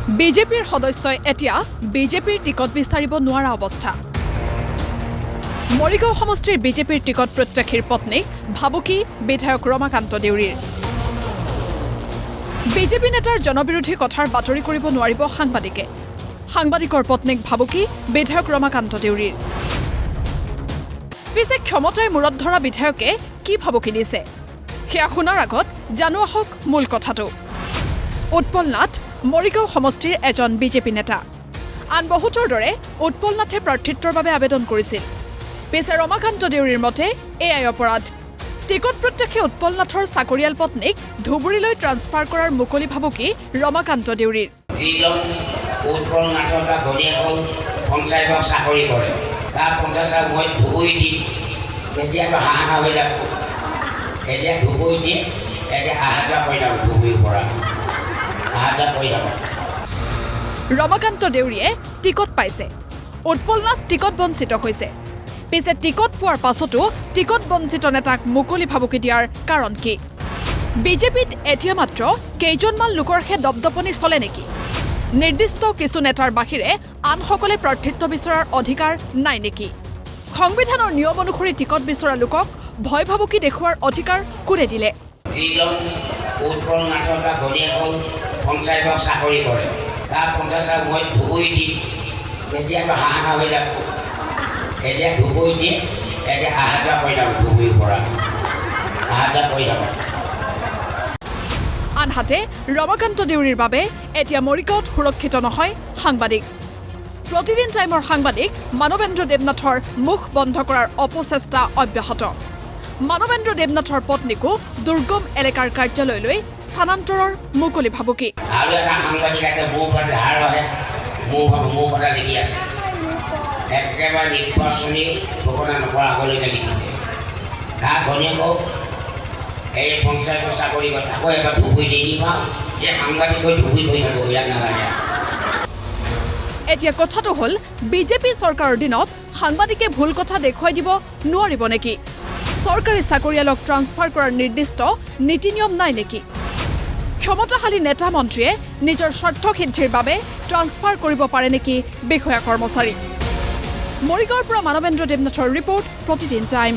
বিজেপিৰ সদস্যই এতিয়া বিজেপিৰ টিকট বিচাৰিব নোৱাৰা অৱস্থা। মৰিগাঁও সমষ্টিৰ বিজেপিৰ টিকট প্ৰত্যাশীৰ পত্নীক ভাবুকি বিধায়ক ৰমাকান্ত দেউৰীৰ। বিজেপি নেতাৰ জনবিৰোধী কথাৰ বাতৰি কৰিব নোৱাৰিব সাংবাদিকে। সাংবাদিকৰ পত্নীক ভাবুকি বিধায়ক ৰমাকান্ত দেউৰীৰ। পিছে ক্ষমতাই মূৰত ধৰা বিধায়কে কি ভাবুকি দিছে সেয়া শুনাৰ আগত জানো আহক মূল কথাটো। উৎপল নাথ মৰিগাঁও সমষ্টিৰ এজন বিজেপি নেতা। আন বহুতৰ দৰে উৎপল নাথে প্ৰাৰ্থিত্বৰ বাবে আবেদন কৰিছিল। পিছে ৰমাকান্ত দেউৰীৰ মতে এয়াই অপৰাধ। টিকট প্ৰত্যাশী উৎপল নাথৰ চাকৰিয়াল পত্নীক ধুবুৰীলৈ ট্ৰান্সফাৰ কৰাৰ মুকলি ভাবুকি ৰমাকান্ত দেউৰীৰ। উৎপল নাথৰ ঘনীয়েক পঞ্চায়তত চাকৰি কৰে, তাৰ পঞ্চায়তক মই ধুবুৰী দিম, তেতিয়াতো হাহাকাৰ হৈ যাব। এতিয়া ধুবুৰী দিয়ে, এতিয়া অহা যোৱা কৰি যাব, ধুবুৰীৰ পৰা অহা যোৱা কৰি যাব। ৰমাকান্ত দেউৰীয়ে টিকট পাইছে, উৎপল নাথ টিকট বঞ্চিত হৈছে। পিছে টিকট পোৱাৰ পাছতো টিকট বঞ্চিত নেতাক মুকলি ভাবুকি দিয়াৰ কাৰণ কি? বিজেপিত এতিয়া মাত্ৰ কেইজনমান লোকৰহে দপদপনি চলে নেকি? নিৰ্দিষ্ট কিছু নেতাৰ বাহিৰে আনসকলে প্ৰাৰ্থিত্ব বিচৰাৰ অধিকাৰ নাই নেকি? সংবিধানৰ নিয়ম অনুসৰি টিকট বিচৰা লোকক ভয় ভাবুকি দেখুওৱাৰ অধিকাৰ কোনে দিলে? উৎপল নাথৰ ঘনীয়েক পঞ্চায়তত চাকৰি কৰে, তাৰ পঞ্চায়তক মই ধুবুৰী দিম, তেতিয়াতো হাহাকাৰ হৈ যাব। এতিয়া ধুবুৰী দিয়ে, এতিয়া অহা যোৱা কৰি যাব, ধুবুৰীৰ পৰা অহা যোৱা কৰি যাব। আনহাতে ৰমাকান্ত দেউৰীৰ বাবে এতিয়া মৰিগাঁৱত সুৰক্ষিত নহয় সাংবাদিক। প্ৰতিদিন টাইমৰ সাংবাদিক মানৱেন্দ্ৰ দেৱনাথৰ মুখ বন্ধ কৰাৰ অপচেষ্টা অব্যাহত। মানৱেন্দ্ৰ দেৱনাথৰ পত্নীকো দুৰ্গম এলেকাৰ কাৰ্যালয়লৈ স্থানান্তৰৰ মুকলি ভাবুকি। আৰু এটা সাংবাদিক আছে, মোৰ পৰা ধাৰ আহে, মোৰ কথা লিখি আছে, একেবাৰে নিৰ্বাচনী ঘোষণা নকৰা আগলৈকে লিখিছে। তাৰ ঘনীয়েকক এই পঞ্চায়তৰ চাকৰি কৰে, আকৌ এবাৰ ধুবুৰী দি দিম আৰু এই সাংবাদিক হৈ ধুবুৰী হৈ থাকোঁ, ইয়াত নালাগে। এতিয়া কথাটো হ'ল, বিজেপি চৰকাৰৰ দিনত সাংবাদিকে ভুল কথা দেখুৱাই দিব নোৱাৰিব নেকি? চৰকাৰী চাকৰিয়ালক ট্ৰান্সফাৰ কৰাৰ নিৰ্দিষ্ট নীতি নিয়ম নাই নেকি? ক্ষমতাশালী নেতা মন্ত্ৰীয়ে নিজৰ স্বাৰ্থ সিদ্ধিৰ বাবে ট্ৰান্সফাৰ কৰিব পাৰে নেকি বিষয়া কৰ্মচাৰী? মৰিগাঁৱৰ পৰা মানৱেন্দ্ৰ দেৱনাথৰ ৰিপৰ্ট, প্ৰতিদিন টাইম।